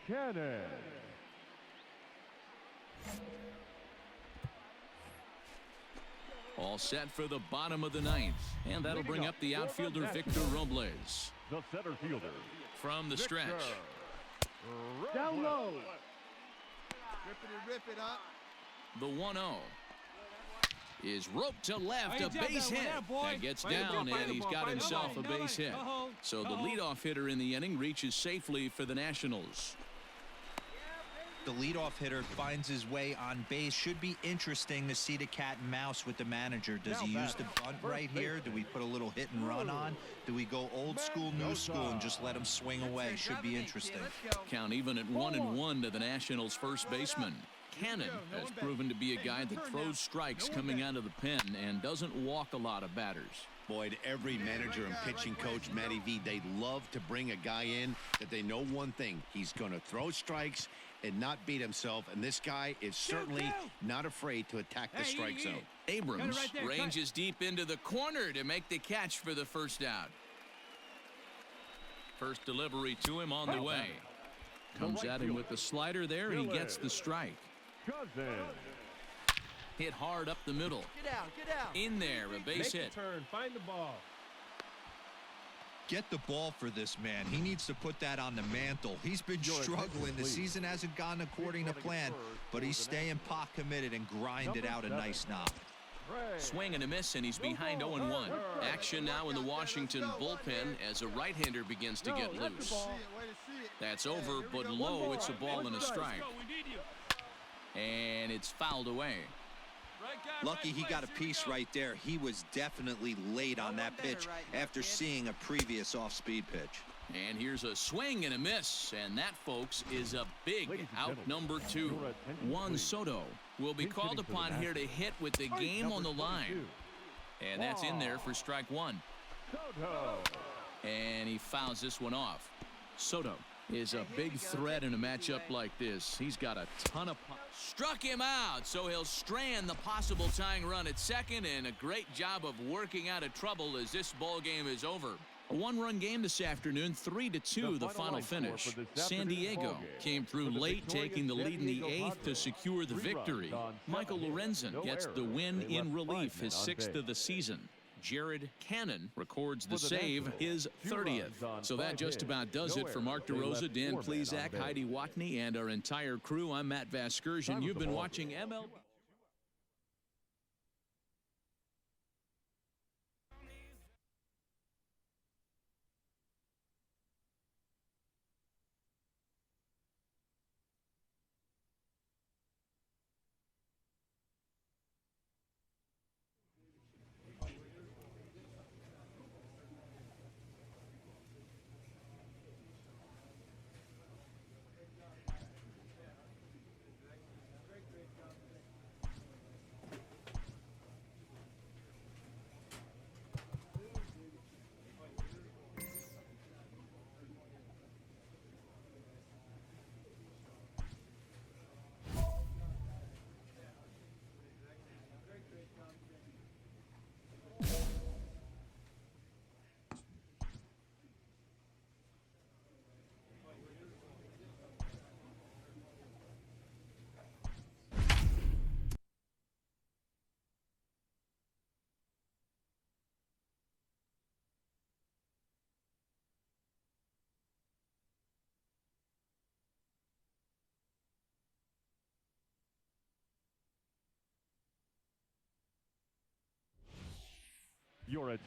Cannon. All set for the bottom of the ninth, and that'll bring up the outfielder Victor Robles. The center fielder. From the stretch. Down low. Rip it up. The 1-0 is roped to left, a base hit. That gets down, and he's got himself a base hit. So the leadoff hitter in the inning reaches safely for the Nationals. The leadoff hitter finds his way on base. Should be interesting to see the cat and mouse with the manager. Does he use the bunt right here? Do we put a little hit and run on? Do we go old school, new school, and just let him swing away? Should be interesting. Count even at 1-1 to the Nationals' first baseman. Cannon has proven to be a guy that throws strikes coming out of the pen and doesn't walk a lot of batters. Boyd, every manager and pitching coach, Matty V, they love to bring a guy in that they know one thing. He's going to throw strikes and not beat himself, and this guy is certainly not afraid to attack the strike zone. Abrams ranges deep into the corner to make the catch for the first out. First delivery to him on the way. Comes at him with the slider there, and he gets the strike. Hit hard up the middle. Get out. In there, a base hit. Find the ball. Get the ball for this man. He needs to put that on the mantle. He's been struggling. The season hasn't gone according to plan, but he's staying pot committed and grinded out a nice knock. Swing and a miss, and he's behind 0-1. Action now in the Washington bullpen as a right-hander begins to get loose. That's over, but low. It's a ball and a strike. And it's fouled away. Lucky he got a piece right there. He was definitely late on that pitch after seeing a previous off-speed pitch. And here's a swing and a miss, and that, folks, is a big out number 2. Juan Soto will be called upon here to hit with the game on the line. And that's in there for strike 1. And he fouls this one off. Soto is a big threat in a matchup like this. He's got a ton of struck him out, so he'll strand the possible tying run at second, and a great job of working out of trouble as this ball game is over. A one-run game this afternoon, 3-2 the final finish. San Diego came through late, taking the lead in the 8th to secure the victory. Michael Lorenzen gets the win in relief, his 6th of the season. Jared Cannon records the save, his 30th. So that just about does it for Mark DeRosa, Dan Plesac, Heidi Watney, and our entire crew. I'm Matt Vasgersian. You've been watching MLB.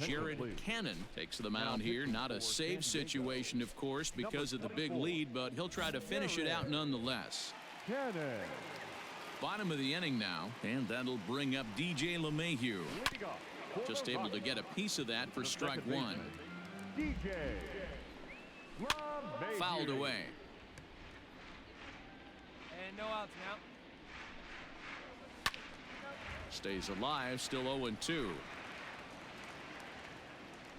Jared Cannon takes the mound here. Not a save situation, of course, because of the big lead, but he'll try to finish it out nonetheless. Bottom of the inning now, and that'll bring up DJ LeMahieu. Just able to get a piece of that for strike 1. Fouled away. And no outs now. Stays alive, still 0-2.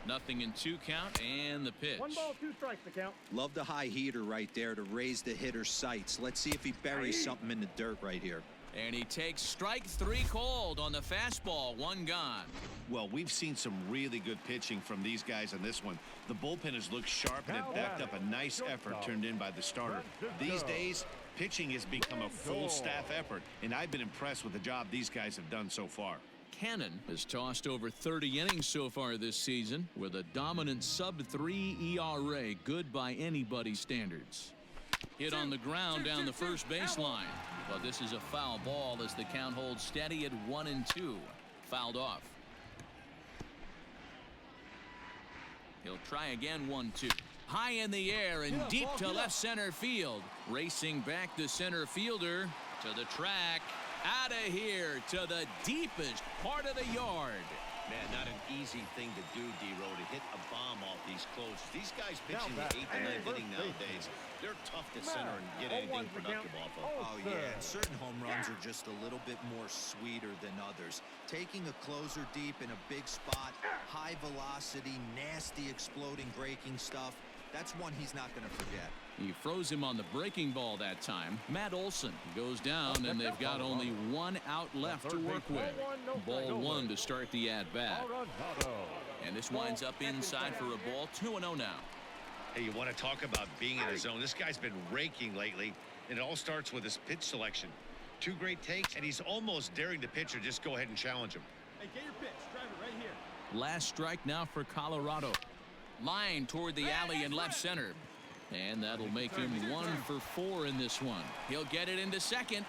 Nothing in 2 count, and the pitch. 1 ball, 2 strikes to count. Love the high heater right there to raise the hitter's sights. Let's see if he buries something in the dirt right here. And he takes strike 3 cold on the fastball. 1 gone. Well, we've seen some really good pitching from these guys on this one. The bullpen has looked sharp, and it backed up a nice effort turned in by the starter. These days, pitching has become a full staff effort, and I've been impressed with the job these guys have done so far. Cannon has tossed over 30 innings so far this season with a dominant sub-3 ERA, good by anybody's standards. Hit on the ground down the first baseline, but this is a foul ball as the count holds steady at 1-2. Fouled off. He'll try again. 1-2. High in the air and deep to left center field. Racing back the center fielder to the track. Out of here to the deepest part of the yard. Man, not an easy thing to do, D-Row, to hit a bomb off these close. These guys pitching the 8th and 9th inning nowadays, they're tough to center and get anything productive off of. Oh, yeah, and certain home runs are just a little bit more sweeter than others. Taking a closer deep in a big spot, high velocity, nasty exploding breaking stuff, that's one he's not going to forget. He froze him on the breaking ball that time. Matt Olson goes down, and they've got only 1 out left to work with. Ball 1 to start the at-bat. And this winds up inside for a ball. 2-0 now. Hey, you want to talk about being in his zone? This guy's been raking lately, and it all starts with his pitch selection. 2 great takes, and he's almost daring the pitcher just go ahead and challenge him. Hey, get your pitch. Drive it right here. Last strike now for Colorado. Line toward the alley in left center. And that'll make him 1 for 4 in this one. He'll get it into second.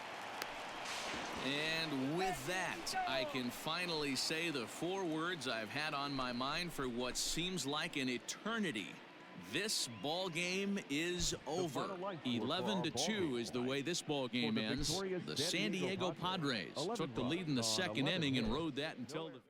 And with that, I can finally say the 4 words I've had on my mind for what seems like an eternity. This ball game is over. 11-2 is the way this ball game ends. The San Diego Padres took the lead in the second inning and rode that until the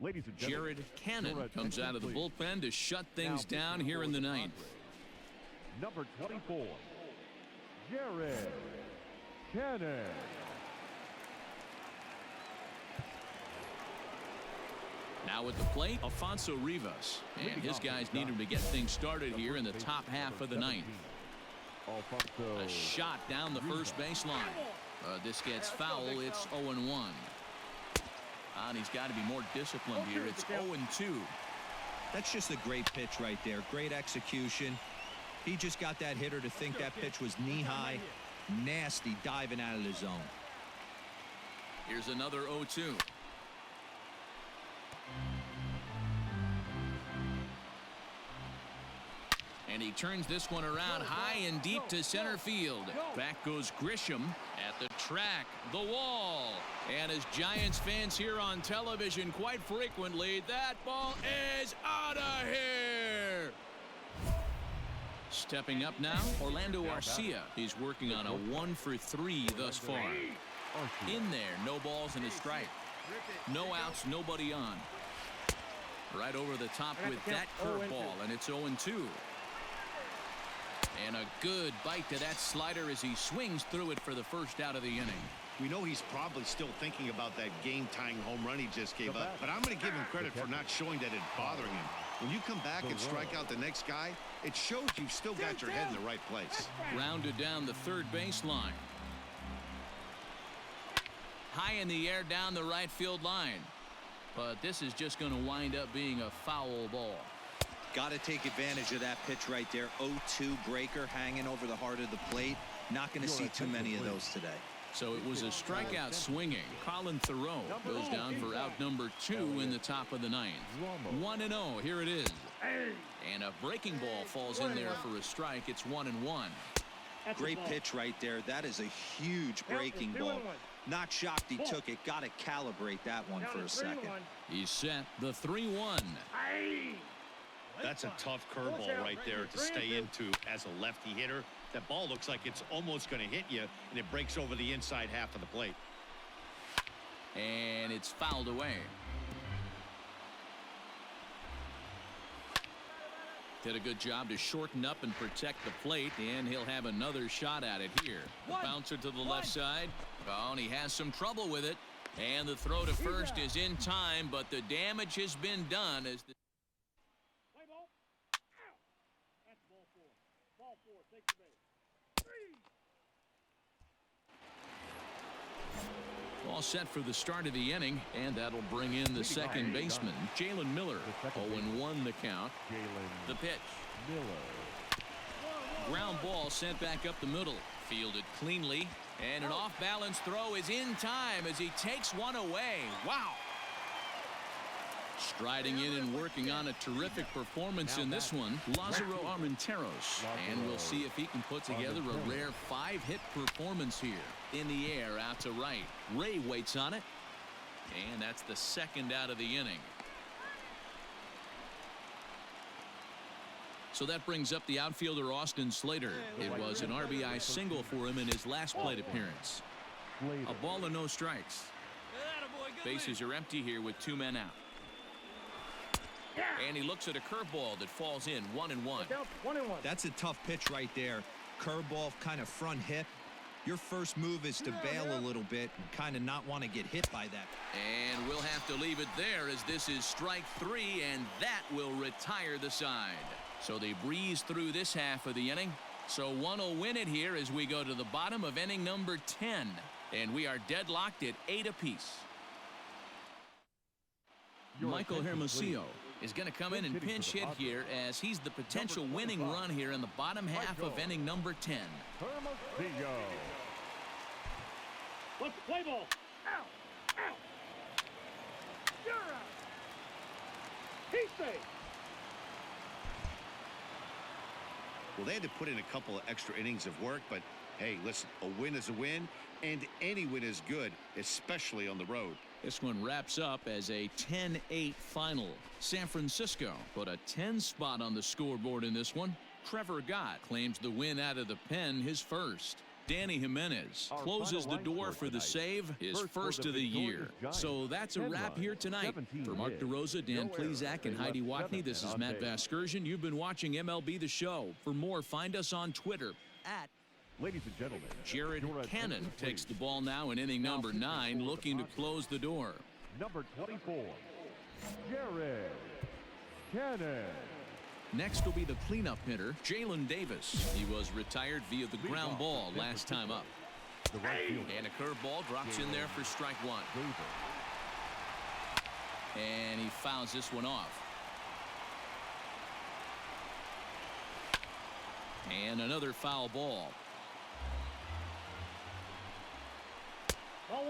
Ladies and gentlemen, Jared Cannon your comes out of the attention, bullpen to shut things Now down pitching here for in the the ninth. Padres, number 24, Jared Cannon. Now at the plate, Alfonso Rivas. And his guys need him to get things started here in the top half of the ninth. A shot down the first baseline. This gets foul. It's 0-1. And he's got to be more disciplined here. It's 0-2. That's just a great pitch right there. Great execution. He just got that hitter to think that pitch was knee-high. Nasty diving out of the zone. Here's another 0-2. And he turns this one around high and deep to center field. Back goes Grisham at the track, the wall. And as Giants fans hear on television quite frequently, that ball is out of here. Stepping up now, Orlando Arcia. He's working on a 1-for-3 thus far. In there, no balls and a strike. No outs, nobody on. Right over the top with that curveball, and it's 0-2. And a good bite to that slider as he swings through it for the first out of the inning. We know he's probably still thinking about that game-tying home run he just gave up, but I'm going to give him credit for not showing that it's bothering him. When you come back and strike out the next guy, it shows you've still got your head in the right place. Grounded down the third baseline. High in the air down the right field line. But this is just going to wind up being a foul ball. Got to take advantage of that pitch right there. 0-2 breaker hanging over the heart of the plate. Not going to see too many of those today. So it was a strikeout swinging. Colin Thoreau goes down for out number 2 in the top of the ninth. 1-0. Here it is. And a breaking ball falls in there for a strike. It's 1-1. Great pitch right there. That is a huge breaking ball. Not shocked he took it. Got to calibrate that one for a second. He's set. The 3-1. That's a tough curveball right there to stay into as a lefty hitter. That ball looks like it's almost going to hit you, and it breaks over the inside half of the plate. And it's fouled away. Did a good job to shorten up and protect the plate, and he'll have another shot at it here. The bouncer to the left side. Oh, and he has some trouble with it. And the throw to first is in time, but the damage has been done as the all set for the start of the inning, and that'll bring in the second baseman, Jalen Miller. 0-1 the count. The pitch. Ground ball sent back up the middle. Fielded cleanly, and an off-balance throw is in time as he takes one away. Wow. Striding in and working on a terrific performance in this one, Lázaro Armenteros. And we'll see if he can put together a rare 5-hit performance here. In the air, out to right. Ray waits on it. And that's the second out of the inning. So that brings up the outfielder Austin Slater. It was an RBI single for him in his last plate appearance. A ball and no strikes. Bases are empty here with 2 men out. And he looks at a curveball that falls in. 1-1. That's a tough pitch right there. Curveball, kind of front hip. Your first move is to bail a little bit and kind of not want to get hit by that. And we'll have to leave it there as this is strike 3, and that will retire the side. So they breeze through this half of the inning. So one will win it here as we go to the bottom of inning number 10. And we are deadlocked at 8 apiece. Michael Hermosillo is going to come in and pinch hit here as he's the potential winning run here in the bottom half of inning number 10. Hermosillo. What's the play ball? Out! Out! You're out! He's safe! Well, they had to put in a couple of extra innings of work, but hey, listen, a win is a win, and any win is good, especially on the road. This one wraps up as a 10-8 final. San Francisco put a 10 spot on the scoreboard in this one. Trevor Gott claims the win out of the pen, his first. Danny Jimenez Our closes the final line door score for the tonight. save, his First first for of the the year. victorious Giants, So that's a 10 wrap here runs, tonight. 17 For Mark hits. DeRosa, Dan No Plesac, errors. and They Heidi left Watney, 7 this is on Matt base. Vasgersian. You've been watching MLB The Show. For more, find us on Twitter at Ladies and gentlemen, Jared your Cannon attention, takes the please. ball now in inning Now number pitching 9, for the looking to Padres. close the door. Number 24, Jared Cannon. Next will be the cleanup hitter, Jalen Davis. He was retired via the ground ball last time up. The right fielder, And a curveball drops in there for strike one. Davis. And he fouls this one off. And another foul ball.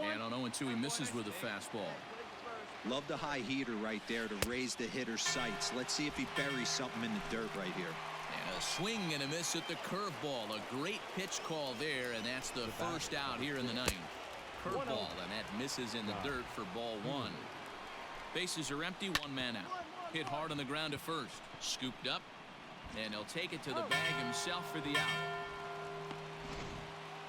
And on 0-2, he misses with a fastball. Love the high heater right there to raise the hitter's sights. Let's see if he buries something in the dirt right here. And a swing and a miss at the curveball. A great pitch call there, and that's the first out here in the ninth. Curveball, and that misses in the dirt for ball one. Bases are empty, one man out. Hit hard on the ground to first. Scooped up, and he'll take it to the bag himself for the out.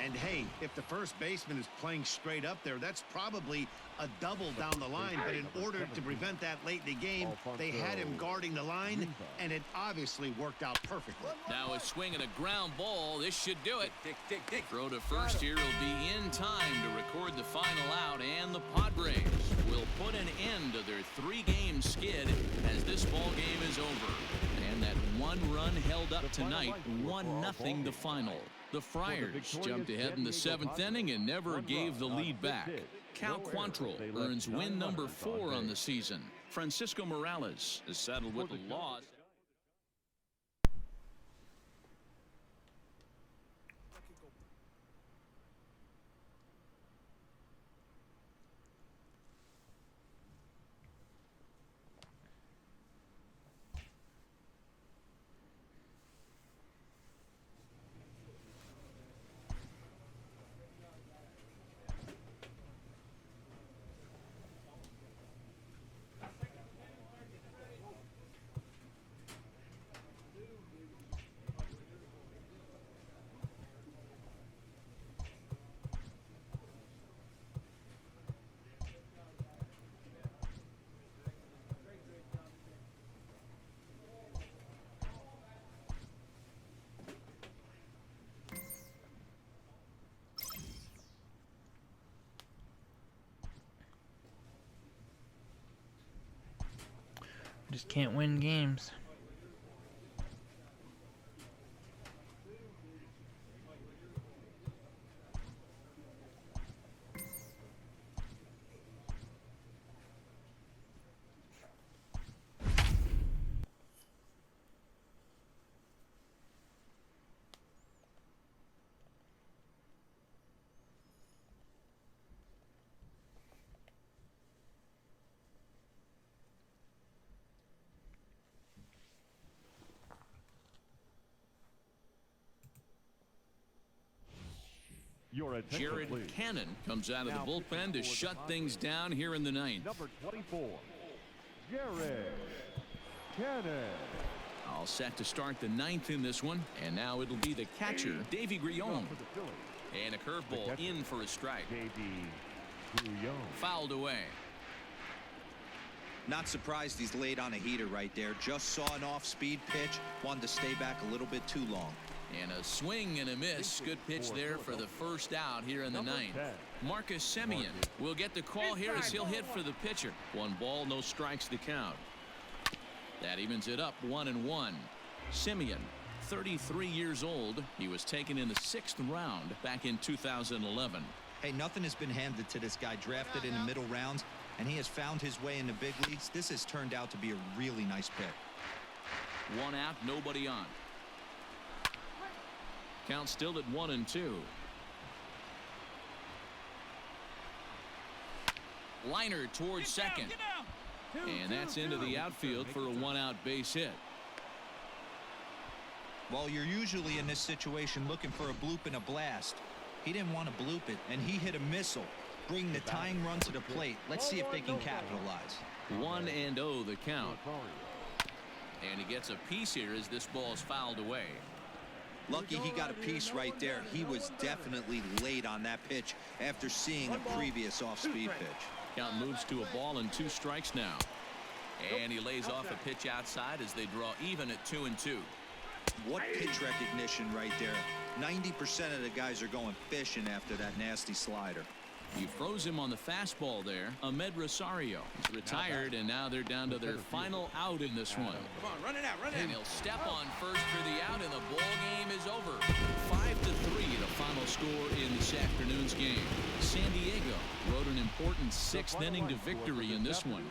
And hey, if the first baseman is playing straight up there, that's probably a double down the line. But in order to prevent that late in the game, they had him guarding the line, and it obviously worked out perfectly. Now a swing and a ground ball. This should do it. Throw to first here will be in time to record the final out, and the Padres will put an end to their 3-game skid as this ball game is over. And that one run held up tonight, 1-0 the final. The Friars jumped ahead in the 7th inning and never gave the lead back. Cal Quantrill earns win number 4 on the season. Francisco Morales is settled with the loss. Just can't win games. Your attention, Jared please. Cannon comes out of the bullpen to shut things down here in the 9th. Number 24, Jared Cannon. All set to start the 9th in this one. And now it'll be the catcher, Davy Grillon. For the Phillies, And a curveball in for a strike. Davy Grillon. Fouled away. Not surprised he's laid on a heater right there. Just saw an off-speed pitch. Wanted to stay back a little bit too long. And a swing and a miss. Good pitch there for the first out here in the 9th. Marcus Semien will get the call here as he'll hit for the pitcher. 1 ball, no strikes to count. That evens it up 1-1. Semien, 33 years old. He was taken in the 6th round back in 2011. Hey, nothing has been handed to this guy. Drafted in the middle rounds, and he has found his way in the big leagues. This has turned out to be a really nice pick. 1 out, nobody on. Count still at 1-2. Liner towards second. And that's into the outfield for a 1-out base hit. Well, you're usually in this situation looking for a bloop and a blast. He didn't want to bloop it, and he hit a missile, bringing the tying run to the plate. Let's see if they can capitalize. 1-0 the count. And he gets a piece here as this ball is fouled away. Lucky he got a piece right there. He was definitely late on that pitch after seeing a previous off-speed pitch. Count moves to a ball and 2 strikes now. And he lays off a pitch outside as they draw even at 2-2. What pitch recognition right there. 90% of the guys are going fishing after that nasty slider. You froze him on the fastball there. Ahmed Rosario is retired, and now they're down to their final out in this one. Come on, run it out, run it out. And he'll step on first for the out, and the ball game is over. 5-3, the final score in this afternoon's game. San Diego rode an important 6th inning to victory in this one.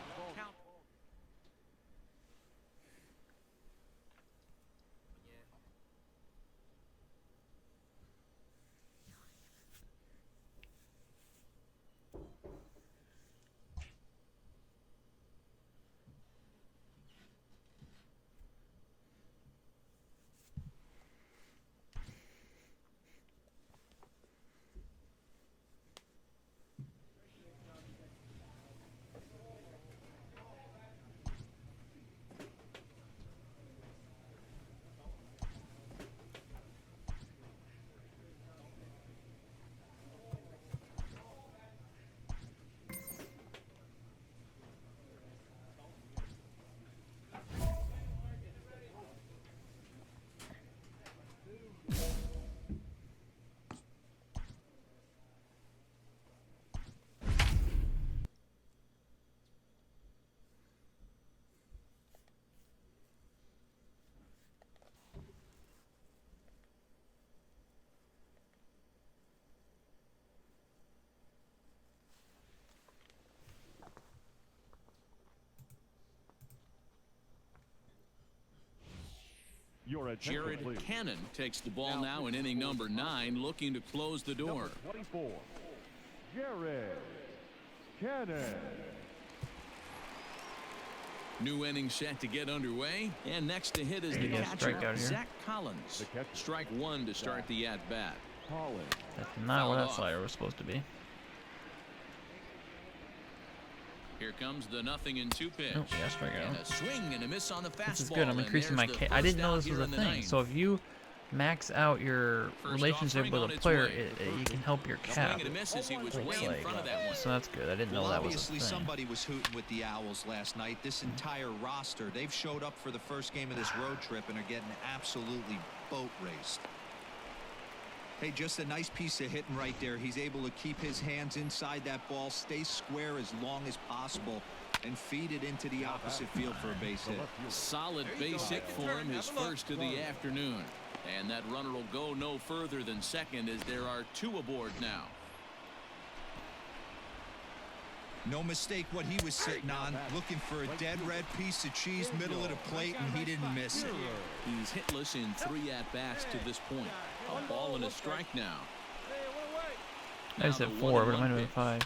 Your attention, Jared please. Cannon takes the ball now in inning number 9, looking to close the door. Number 24, Jared Cannon. New inning set to get underway, and next to hit is the Yeah, catcher, strikeout here. Zach Collins. The catcher. Strike 1 to start the at-bat. Collins. That's not what Fouled that off. slider was supposed to be. Here comes the 0-2 pitch. Oh, yeah, strikeout. And a swing and a miss on the fastball. This is good. I'm and increasing my there's the K. I didn't first know out this was here a in the thing. ninth. So if you max out your First relationship offering with on a its player, way. you can help your cap. Swing and a miss as he was Looks way in like. front of that one. So that's good. I didn't know Well, that was a obviously thing. somebody was hooting with the Owls last night. This entire roster, they've showed up for the first game of this road trip and are getting absolutely boat raced. Hey, just a nice piece of hitting right there. He's able to keep his hands inside that ball, stay square as long as possible, and feed it into the opposite field for a base hit. Solid base hit for him, his first of the afternoon. And that runner will go no further than second as there are 2 aboard now. No mistake what he was sitting on, looking for a dead red piece of cheese middle of the plate, and he didn't miss it. He's hitless in 3 at-bats to this point. A ball and a strike now. I said 4, but it might have been 5.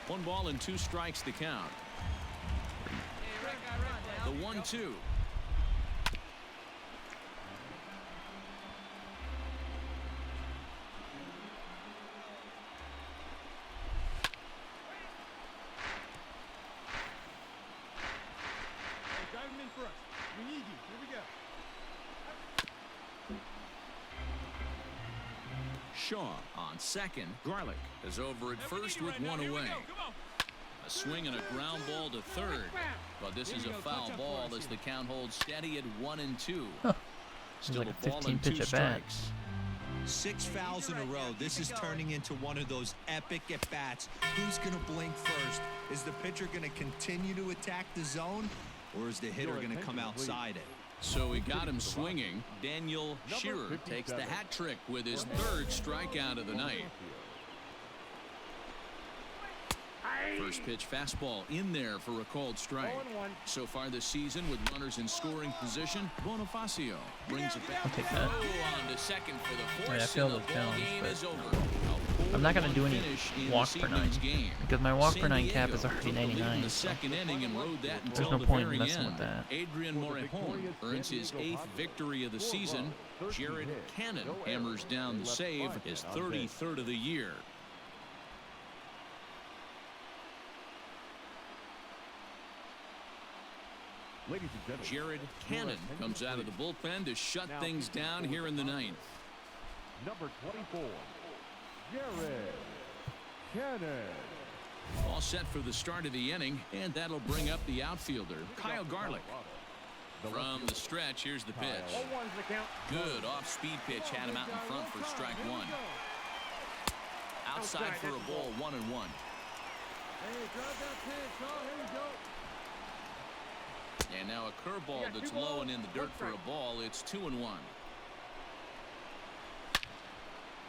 1 ball and 2 strikes to count. The 1-2. Drive him in for us. We need you. Here we go. Shaw on second. Garlic is over at first with 1 away. A swing and a ground ball to third. But this is a foul ball as the count holds steady at 1-2. Still like a a ball 15 and 2 pitch at bat. strikes. 6 fouls in a row. This is turning into one of those epic at-bats. Who's going to blink first? Is the pitcher going to continue to attack the zone, or is the hitter going to come outside it? So he got him swinging. Daniel Shearer takes the hat trick with his 3rd strikeout of the night. First pitch fastball in there for a called strike. So far this season with runners in scoring position, Bonifacio brings it back. I'll take that. Oh, on to second for the I mean, I force, feel and the the ball challenge, game but is over. I'm not going to do any Finish in walk this per 9 evening's game. because my walk per San 9 cap Diego is already took the lead in 99. the So second inning and rode that until no the point very in messing end. with that. Adrian Morejon earns his 8th victory of the season. Jared Cannon hammers down the save, his 33rd of the year. Ladies and gentlemen, Jared Cannon comes out of the bullpen to shut things down here in the ninth. number 24, Jared Cannon. All set for the start of the inning, and that'll bring up the outfielder, Kyle Garlick. From the stretch, here's the pitch. 0-1's the count. Good off-speed pitch had him out in front for strike one. Outside for a ball, 1-1. Hey, drive that pitch. Oh, here you go. And now a curveball that's low and in the dirt for a ball. It's 2-1.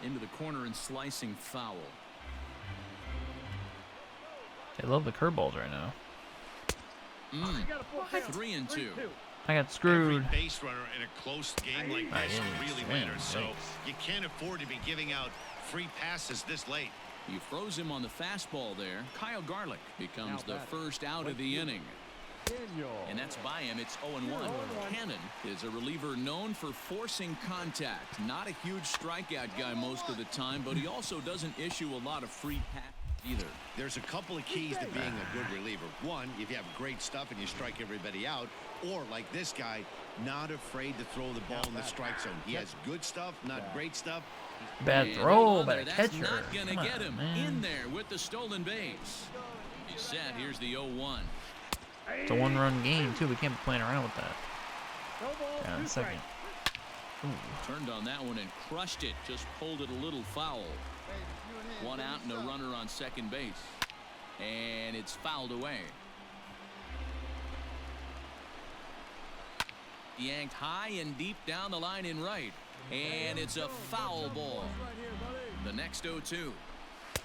Into the corner and slicing foul. They love the curveballs right now. 3-2. I got screwed. Every base runner in a close game like I this didn't really swing, matters. So thanks. you can't afford to be giving out free passes this late. He froze him on the fastball there. Kyle Garlick becomes the first out of the inning. And that's by him. It's 0-1. Cannon is a reliever known for forcing contact. Not a huge strikeout guy most of the time, but he also doesn't issue a lot of free passes either. There's a couple of keys to being a good reliever. One, if you have great stuff and you strike everybody out, or like this guy, not afraid to throw the ball in the strike zone. He has good stuff, not great stuff. Bad throw, bad That's catcher. not going to Come get on, him man. in there with the stolen base. He's set. Here's the 0-1. It's a one-run game, too. We can't be playing around with that. No ball, Yeah, two second. strikes. Ooh. Turned on that one and crushed it. Just pulled it a little foul. One out and a runner on second base. And it's fouled away. Yanked high and deep down the line in right. And it's a foul ball. The next 0-2.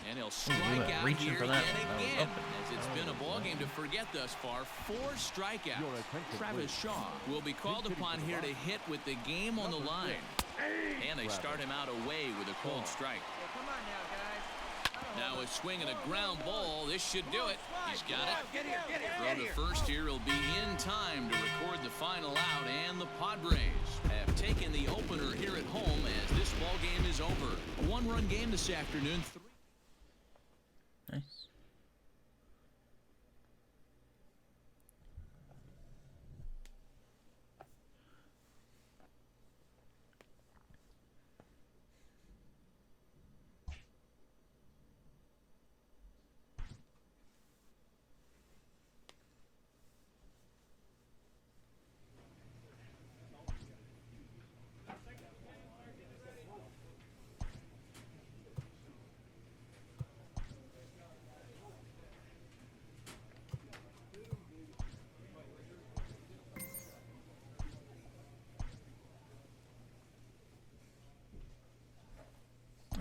And he'll strike out reaching here for yet that. That was again. open. As it's been a ball game to forget thus far. 4 strikeouts. Travis Shaw will be called upon here to hit with the game on the line. And they start him out away with a cold strike. Come on now, guys. Now a swing and a ground ball. This should do it. He's got it. Get here, get here, Throw get to here. first here. He'll be in time to record the final out. And the Padres have taken the opener here at home as this ball game is over. A 1-run game this afternoon. Nice.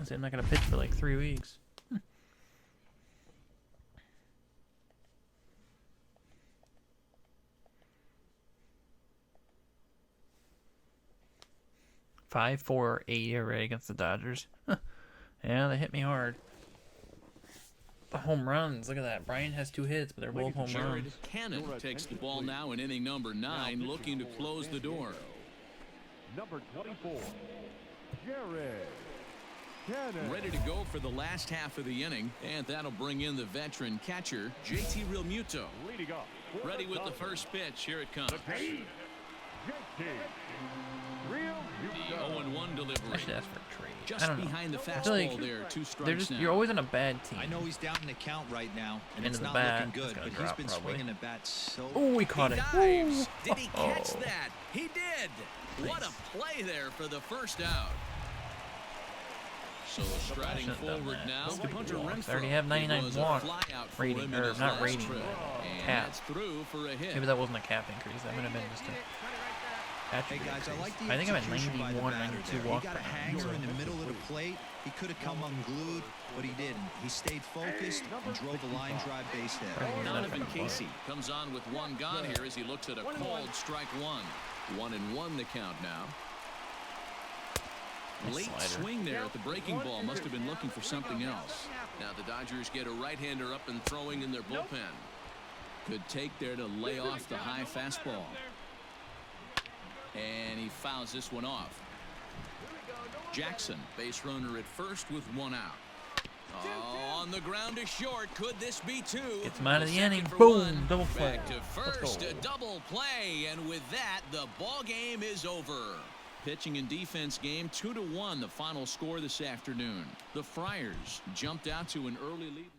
I'm not gonna pitch for like 3 weeks. 5-4-8 ERA against the Dodgers. Yeah, they hit me hard. The home runs, look at that. Brian has 2 hits, but they're both home Jared runs. Cannon takes the ball now in inning number 9, looking to close the door. Number 24, Jared Cannon. Ready to go for the last half of the inning, and that'll bring in the veteran catcher, JT Realmuto. Leading off. for Ready with the Dodgers, first pitch. Here it comes. the pitcher, JT The Realmuto. 0-1 I delivery. should ask for a trade. I Just don't know. behind the feel fastball like there. 2 They're strikes just, now. you're always on a bad team. I know he's down in the count right now, and Into it's the not bat. looking It's good, gonna but he's drop been probably. swinging the bat so... Oh, he caught He it. dives. Ooh. Did he catch Oh. that? He did. What Nice. a play there for the first out. So striding should've done forward that. now, Let's do Hunter walks. Renfroe. They already have 99 It was a walk flyout for rating, him in or his not last rating, trip. but And cap. that's through for a hit. Maybe that wasn't a cap increase. That might have been just a Hey attribute guys, I increase. like the I think I'm at execution by the 91, batter 92 there. walk He got a per hanger in the nine. middle of the plate. He could have come unglued, but he didn't. He stayed focused and drove a line drive base hit. Donovan Casey comes on with 1 gone here as he looks at a called strike 1. 1-1 the count now. Nice Late slider. swing there at the breaking ball. Must have been looking for something else. Now the Dodgers get a right-hander up and throwing in their bullpen. Good take there to lay off the high fastball. And he fouls this one off. Jackson, base runner at first with 1 out. Oh, on the ground to short. Could this be two? Gets him out of the Second inning. for Boom. one. Double play. Back to Let's first. go. A double play. And with that, the ball game is over. Pitching and defense game 2-1, the final score this afternoon. The Friars jumped out to an early lead.